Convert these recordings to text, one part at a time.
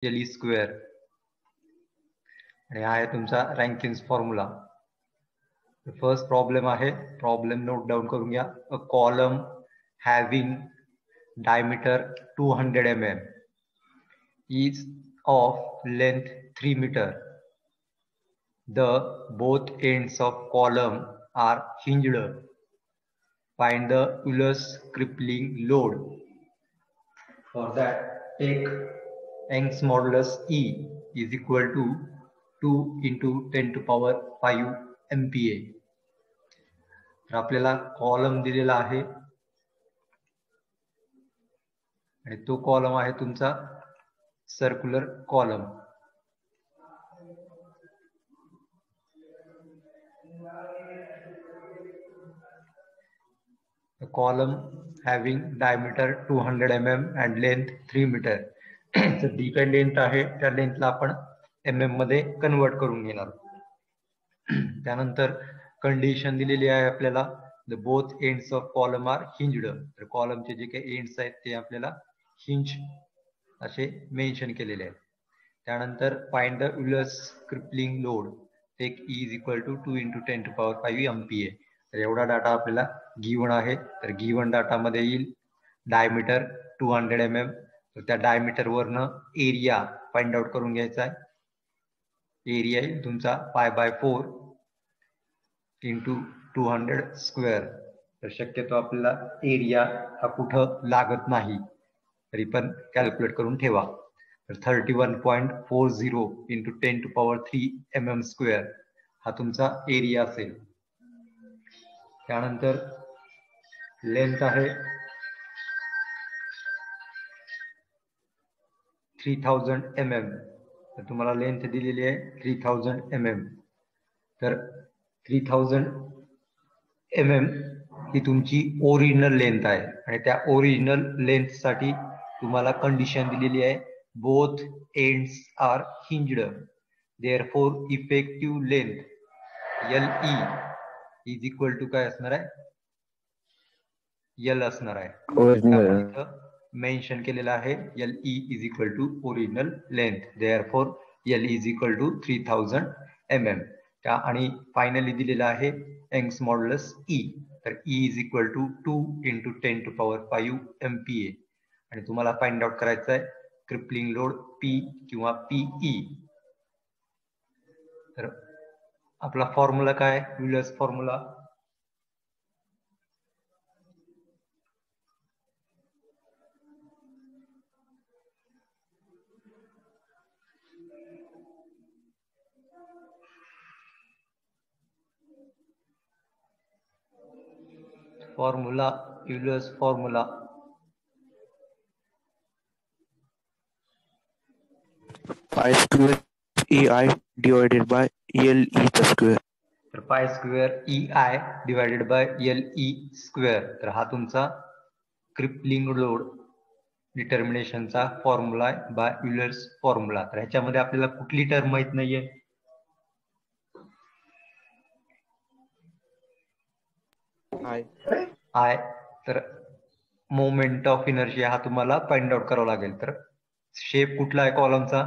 L E square. आणि हा आहे तुमचा रँकिन्स फॉर्म्युला. फर्स्ट प्रॉब्लेम आहे, प्रॉब्लेम नोट डाऊन करून घ्या. A column having diameter 200 mm is of length 3 meter. The both ends of column are hinged. Find the Euler's crippling load. For that, take Young's modulus E is equal to 2 into 10 to power 5 MPa. तर आपल्याला column दिलेला आहे आणि तो column आहे तुमचा circular column. A column having diameter 200 mm and length 3 meter. तर D काय लेंथ आहे त्या लेंथला आपण mm मध्ये कन्वर्ट करून घेणार. त्यानंतर कंडिशन दिलेली आहे आपल्याला, the both ends of column are hinged. तर कॉलमचे जे काही एंड्स आहेत ते आपल्याला हिंज असे मेन्शन केलेले आहेत. त्यानंतर find the Euler's crippling load. Take E is equal to 2 into 10 to power 5 MPa. तर एवढा डाटा आपल्याला गिवन आहे. तर गिवन डाटामध्ये येईल डायमीटर 200 mm. तर त्या डायमीटर वरनं एरिया फाइंड आउट करून घ्यायचा आहे. एरिया येईल तुमचा π/4 इंटू 200 स्क्वेअर. तर शक्यतो आपल्याला एरिया हा कुठं लागत नाही तरी पण कॅल्क्युलेट करून ठेवा. तर 31.40 into 10 to power 3 mm square हा तुमचा एरिया असेल. त्यानंतर लेंथ आहे 3000 mm. तर तुम्हाला लेंथ दिलेली आहे 3000 mm. तर 3000 mm ही तुमची ओरिजिनल लेंथ आहे आणि त्या ओरिजिनल लेंथ साठी तुम्हाला कंडिशन दिलेली आहे, both ends are hinged. Therefore effective length LE is equal to काय असणार आहे, L असणार आहे. त्यामुळे इथं मेन्शन केलेलं आहे LE is equal to original length. Therefore L is equal to 3000 mm. त्या आणि फायनली दिलेलं आहे यंग्स मॉड्युलस E. तर E is equal to 2 into 10 to power 5 MPa. आणि तुम्हाला फाइंड आउट करायचं आहे क्रिपलिंग लोड P किंवा PE. तर आपला फॉर्म्युला काय, Euler's formula Euler's formula pi square EI divided by LE square. तर pi square EI divided by LE square. तर हा तुमचा क्रिपलिंग लोड डिटर्मिनेशनचा फॉर्म्युला आहे बाय युलर्स फॉर्म्युला. तर ह्याच्यामध्ये आपल्याला कुठली टर्म माहित नाहीये, आय. तर मोमेंट ऑफ इनर्शिया हा तुम्हाला फाइंड आउट करावा लागेल. तर शेप कुठला आहे कॉलमचा,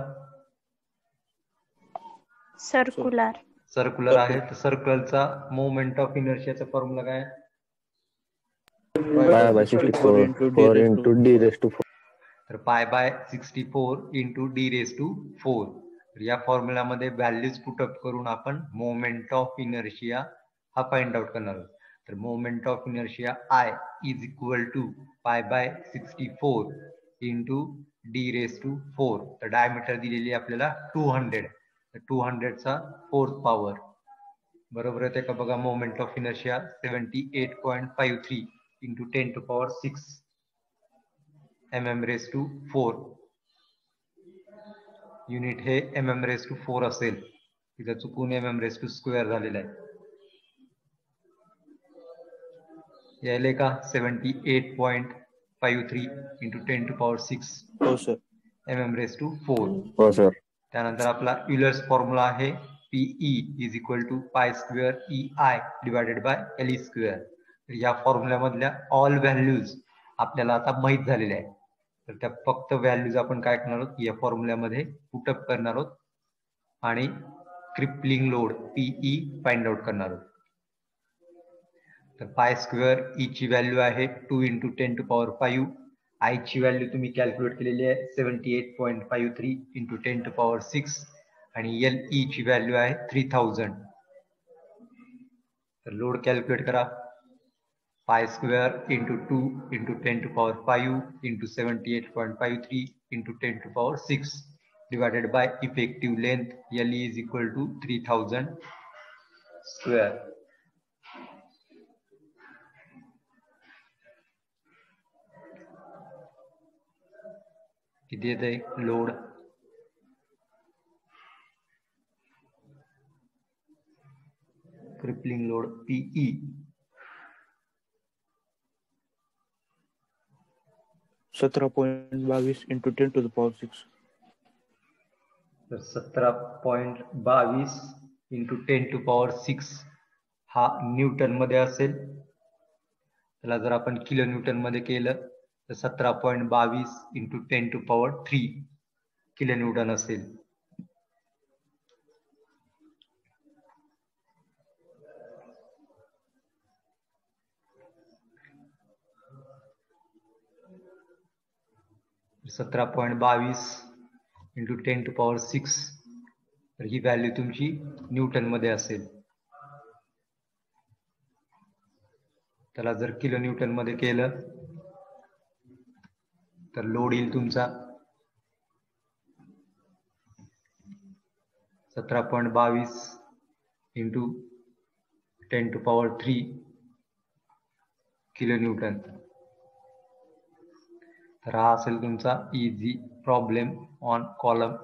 सर्क्युलर. सर्क्युलर आहे. तर सर्कलचा मोमेंट ऑफ इनर्शियाचा फॉर्म्युला काय, π/64 into d raised to 4. तर π/64 into d raised to 4. तर या फॉर्म्युलामध्ये व्हॅल्यूज पुटअप करून आपण मोमेंट ऑफ इनर्शिया हा फाइंड आउट करणार आहोत. तर moment of inertia I is equal to π/64 into d raised to 4. तर डायमीटर दिलेली आपल्याला 200. तर 200 चा 4th पॉवर बरोबर येते का बघा. Moment of inertia 78.53 into 10 to power 6 mm raised to 4. Unit हे mm raised to 4 असेल, तिथं चुकून mm raised to स्क्वेअर झालेला आहे. यायले का 78.53 into 10 to power 6 mm raised to 4. हो सर. त्यानंतर आपला युलर्स फॉर्म्युला आहे PE is equal to pi square EI divided by LE square. तर या फॉर्म्युल्यामधल्या ऑल व्हॅल्यूज आपल्याला आता माहित झालेल्या आहेत. तर त्या फक्त व्हॅल्यूज आपण काय करणार आहोत या फॉर्म्युल्यामध्ये पुटअप करणार आहोत आणि crippling load PE find out करणार आहोत. तर पाय स्क्वेअर ई ची व्हॅल्यू आहे 2 × 10⁵. आय ची व्हॅल्यू तुम्ही कॅल्क्युलेट केलेली आहे 78.53 × 10⁶ आणि एल ई ची व्हॅल्यू आहे 3000. तर लोड कॅल्क्युलेट करा. Pi square × 2 × 10⁵ × 78.53 × 10⁶ divided by effective length LE is equal to 3000 square. किती येते लोड? Crippling load PE 17.22 × 10⁶. तर 17.22 × 10⁶ हा न्यूटन मध्ये असेल. त्याला जर आपण किलो न्यूटन मध्ये केलं तर 17.22 × 10⁻³ किलो न्यूटन असेल. तर 17.22 × 10⁶ तर ही व्हॅल्यू तुमची न्यूटन मध्ये असेल. त्याला जर किलो न्यूटन मध्ये केलं तर लोड येईल तुमचा 17.22 × 10⁻³ किलो न्यूटन. तर हा असेल तुमचा easy problem on column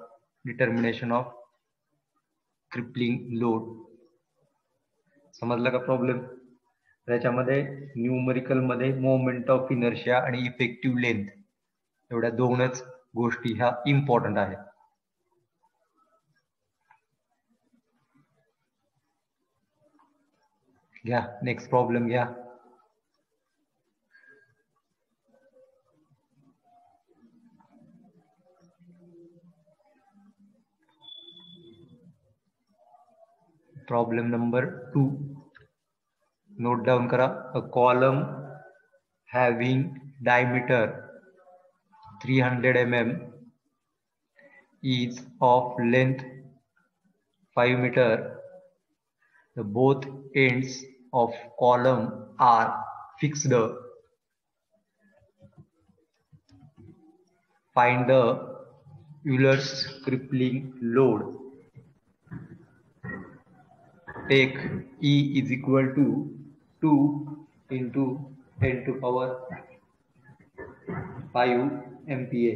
determination of crippling load. समजलं का प्रॉब्लेम? त्याच्यामध्ये न्यूमरिकल मध्ये मोमेंट ऑफ इनर्शिया आणि इफेक्टिव्ह लेंथ एवढ्या दोनच गोष्टी ह्या इम्पॉर्टंट आहेत. घ्या नेक्स्ट प्रॉब्लेम घ्या. Problem number 2. नोट डाउन करा. A column having diameter 300 mm is of length 5 meter. The both ends of column are fixed. Find the Euler's crippling load. Take E is equal to 2 × 10⁵ MPa.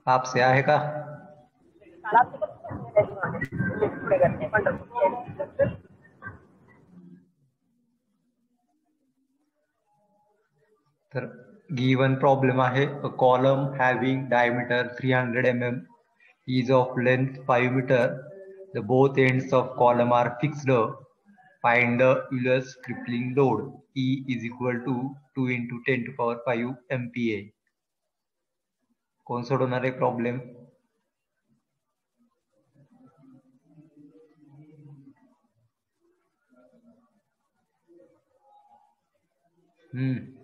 आपसे आहे का? तर given problem आहे. A column having diameter 300 mm is of length 5 meter. The both ends of column are fixed. Find the Euler's crippling load. E is equal to 2 × 10⁵ MPa. कोण सोडवणार आहे problem?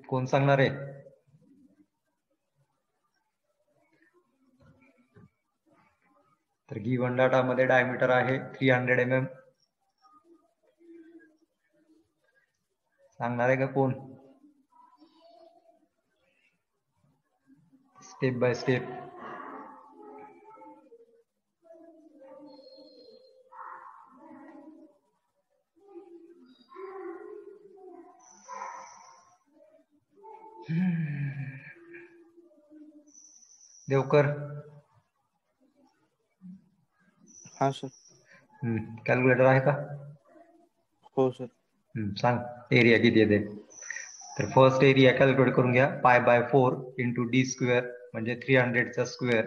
कोण सांगणार आहे? तर गिवन डाटा मध्ये diameter आहे 300 mm. सांगणार आहे का कोण? Step by step. देवकर. हा सर. कॅल्क्युलेटर आहे का? हो सर. सांग एरिया किती येते. तर फर्स्ट एरिया कॅल्क्युलेट करून घ्या. π/4 × d² म्हणजे 300 चा square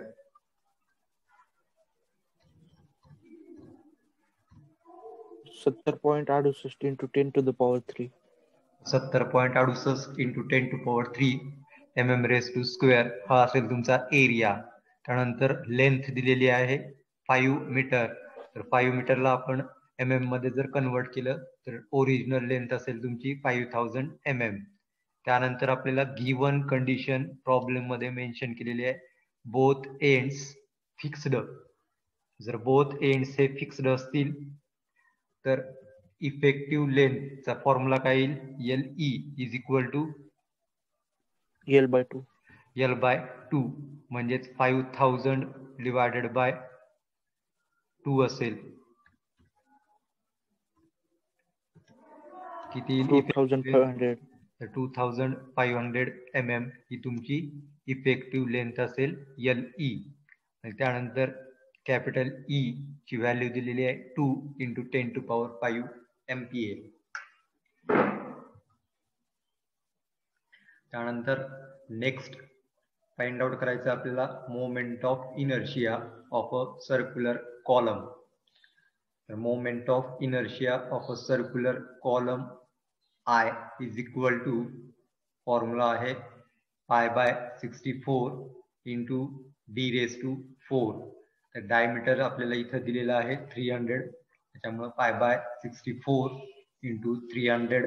70.68 into 10 to the power 3. 70.68 into 10 to power 3 mm raise to square हा असेल तुमचा एरिया. त्यानंतर लेंथ दिलेली आहे 5 मीटर. तर 5 मीटरला आपण mm मध्ये जर कन्वर्ट केलं तर ओरिजिनल लेंथ असेल तुमची 5000 mm. त्यानंतर आपल्याला गिवन कंडिशन प्रॉब्लेम मध्ये मेन्शन केलेली आहे बोथ एंड्स फिक्स्ड. जर बोथ एंड्स हे फिक्स्ड असतील तर इफेक्टिव्ह लेंथचा फॉर्म्युला काय येईल L E is equal to L/2. L by 2 म्हणजेच 5000 डिवायडेड बाय 2 असेल. किती येईल 2500. 2500 mm ही तुमची इफेक्टिव्ह लेंथ असेल एल ई. आणि त्यानंतर कॅपिटल ई ची व्हॅल्यू दिलेली आहे 2 इंटू 10 टू पॉवर 5 MPa. त्यानंतर नेक्स्ट फाइंड आउट करायचं आपल्याला moment of inertia of a circular column. तर moment of inertia of a circular column I is equal to formula आहे pi by 64 into D raise to 4. तर diameter आपल्याला इथं दिलेला आहे 300. त्याच्यामुळे पाय बाय 64 इंटू 300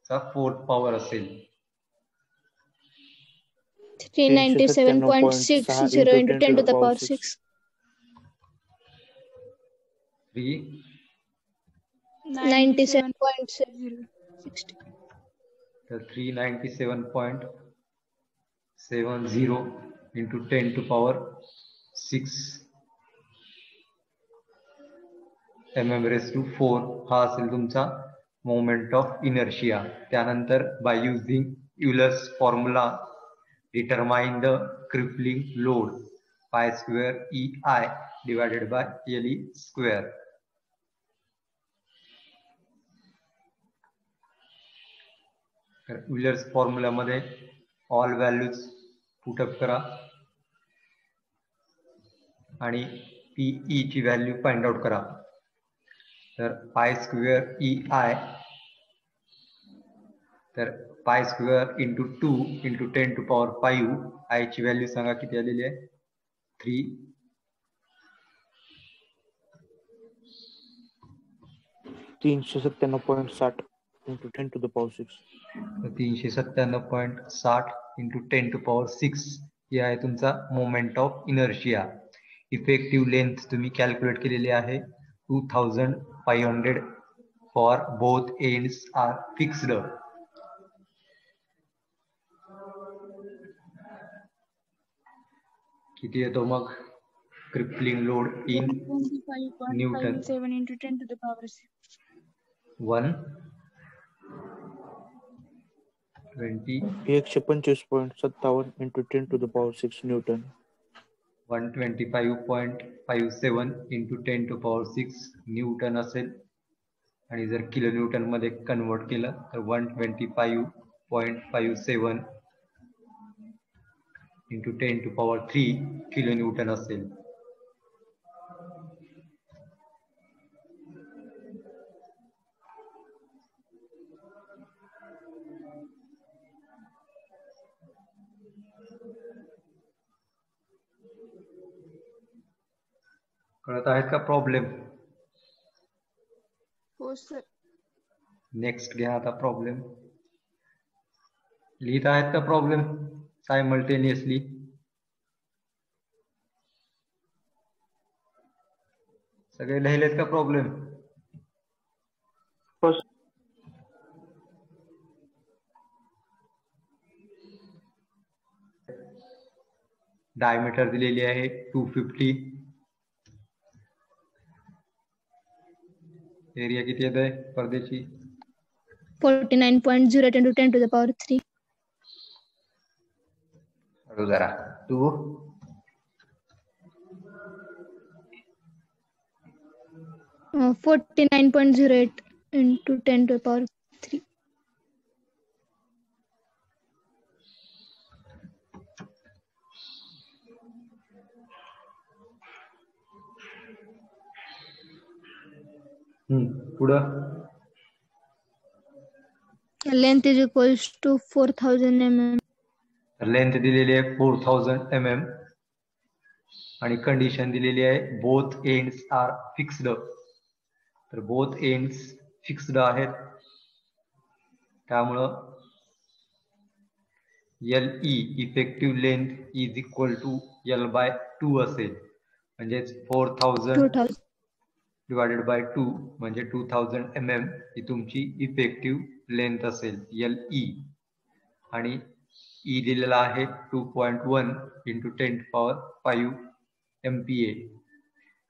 चा 4th पॉवर असेल 397.60 into 10 to the power 6. 97.60. तर 397.70 into 10 to power 6 mm raise to 4 हा असेल तुमचा मोमेंट ऑफ इनर्शिया. त्यानंतर by using Euler's formula determine the crippling load pi square EI divided by LE square. Euler's formula मध्ये all values put up करा आणि PE ची value find out करा. तर पाय स्क्वेअर EI तर pi square into 2 into 10 to power 5 I ची value सांगा किती आलेली आहे 3. 397.60 into 10 to the power 6. 397.60 into 10 to power 6 ही आहे तुमचा moment of inertia. Effective length तुम्ही कॅल्क्युलेट केलेली आहे 2500 for both ends are fixed. किती येतो मग crippling load in newton 125.57 into 10 to the power 6. 125.57 into 10 to the power 6 Newton. 125.57 into 10 to power 6 newton असेल. आणि जर किलो न्यूटन मध्ये कन्वर्ट केलं तर 125.57 into 10 to power 3 kilo newton असेल. कळत आहेत का प्रॉब्लेम? हो सर. नेक्स्ट घ्या आता प्रॉब्लेम. लिहित आहेत का प्रॉब्लेम सायमल्टेनियसली? सगळे लिहिलेत का प्रॉब्लेम? डायमीटर दिलेली आहे 250. एरिया किती येत आहे परदेशी? 49.08 into 10 to the power 3. जरा तू 49.08 into 10 to the power 3. पुढं Length is equals to 4000 mm. Length दिलेली आहे 4000 mm आणि कंडिशन दिलेली आहे बोथ एंड्स आर फिक्स्ड. तर बोथ एंड्स फिक्स्ड आहेत, त्यामुळं LE effective length is equal to L/2 असेल. म्हणजेच 4000 2000. डिवायडेड बाय 2 म्हणजे 2000 mm ही तुमची इफेक्टिव्ह लेंथ असेल LE. आणि E दिलेला आहे 2.1 × 10⁵ MPa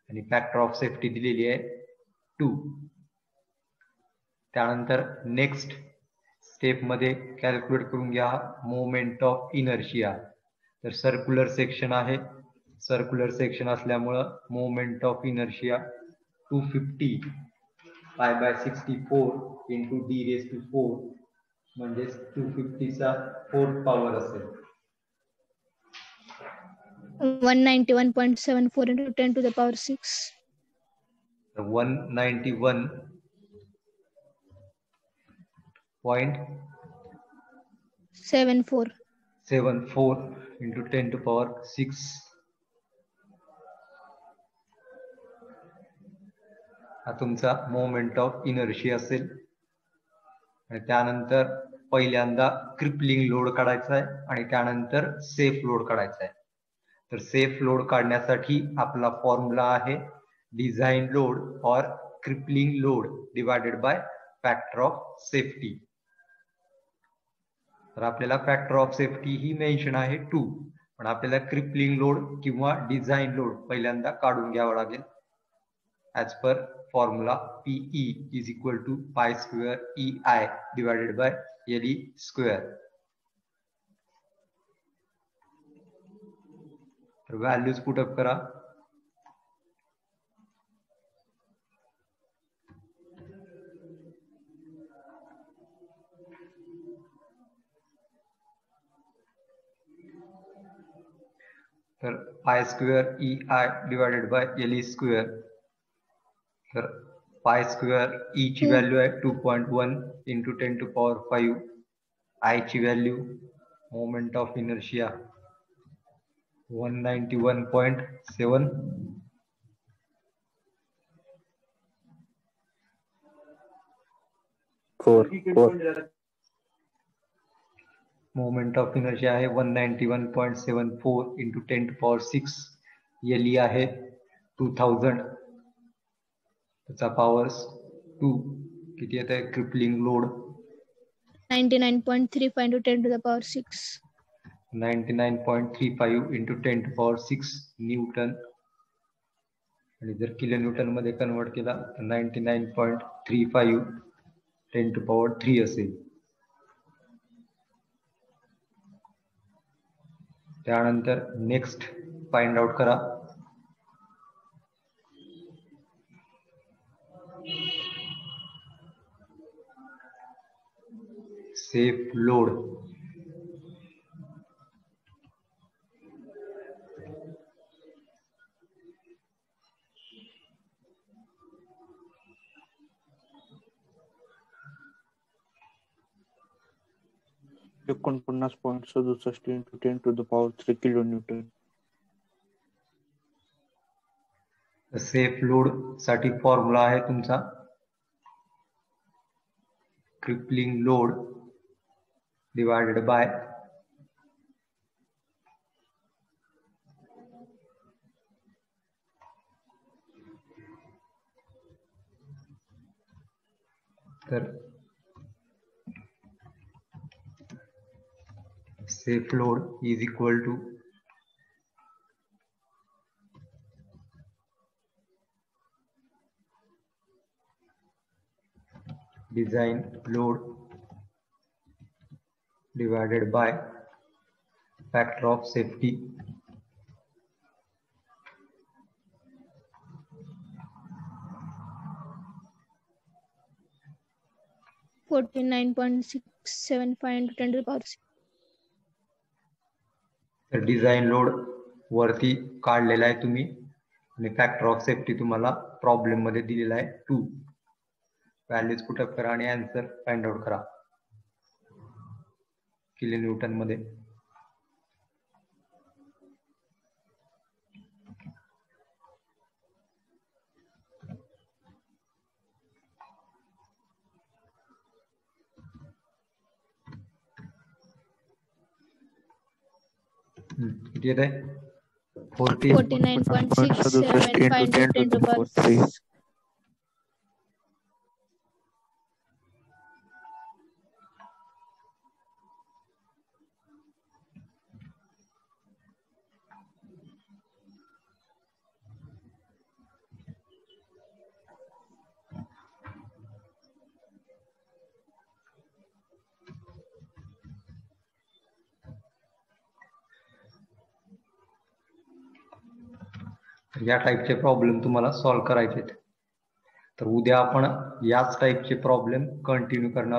आणि फॅक्टर ऑफ सेफ्टी दिलेली आहे 2. त्यानंतर नेक्स्ट स्टेप मध्ये कॅल्क्युलेट करून घ्या मोमेंट ऑफ इनर्शिया. तर सर्क्युलर सेक्शन आहे, सर्क्युलर सेक्शन असल्यामुळं मोमेंट ऑफ इनर्शिया 250 π/64 × d⁴ म्हणजेच 250 चा 4th पॉवर असेल. 191.74 × 10⁶. 191.74 × 10⁶. हा तुमचा मोमेंट ऑफ इनर्शिया असेल. आणि त्यानंतर पहिल्यांदा क्रिपलिंग लोड काढायचा आहे आणि त्यानंतर सेफ लोड काढायचा आहे. तर सेफ लोड काढण्यासाठी आपला फॉर्म्युला आहे डिझाइन लोड और crippling load divided by factor of safety. तर आपल्याला फॅक्टर ऑफ सेफ्टी ही मेन्शन आहे 2, पण आपल्याला क्रिपलिंग लोड किंवा डिझाइन लोड पहिल्यांदा काढून घ्यावा लागेल. As per formula PE is equal to π² EI divided by LE². तर व्हॅल्यूज पुटअप करा. तर π² EI डिवायडेड बाय LE². तर π² E ची व्हॅल्यू आहे 2.1 × 10⁵. I ची value moment of inertia 191.7. Moment of inertia आहे 191.74 × 10⁶. LE आहे 2000, त्याचा पॉवर 2. किती येत आहे क्रिपलिंग लोड 99.35 × 10⁶. 99.35 × 10⁶ न्यूटन. आणि जर किलो न्यूटन मध्ये कन्वर्ट केला तर 99.35 10⁻³ असेल. त्यानंतर नेक्स्ट फाइंड आउट करा safe load. $49.67 × 10⁻³ kilonewton. Safe load साठी फॉर्म्युला आहे तुमचा क्रिपलिंग लोड डिवायडेड बाय तर safe load is equal to design load divided by factor of safety. तर डिझाइन लोड वरती काढलेला आहे तुम्ही आणि फॅक्टर ऑफ सेफ्टी तुम्हाला प्रॉब्लेम मध्ये दिलेला आहे 2. व्हॅल्यूज पुटअप करा आणि आन्सर फाइंड आउट करा किलो न्यूटन मध्ये. किती येत आहे? 49.67 10 to the power 3. या टाईपचे प्रॉब्लेम तुम्हाला सॉल्व्ह करायचे. तर उद्या आपण याच टाईपचे प्रॉब्लेम कंटिन्यू करणार.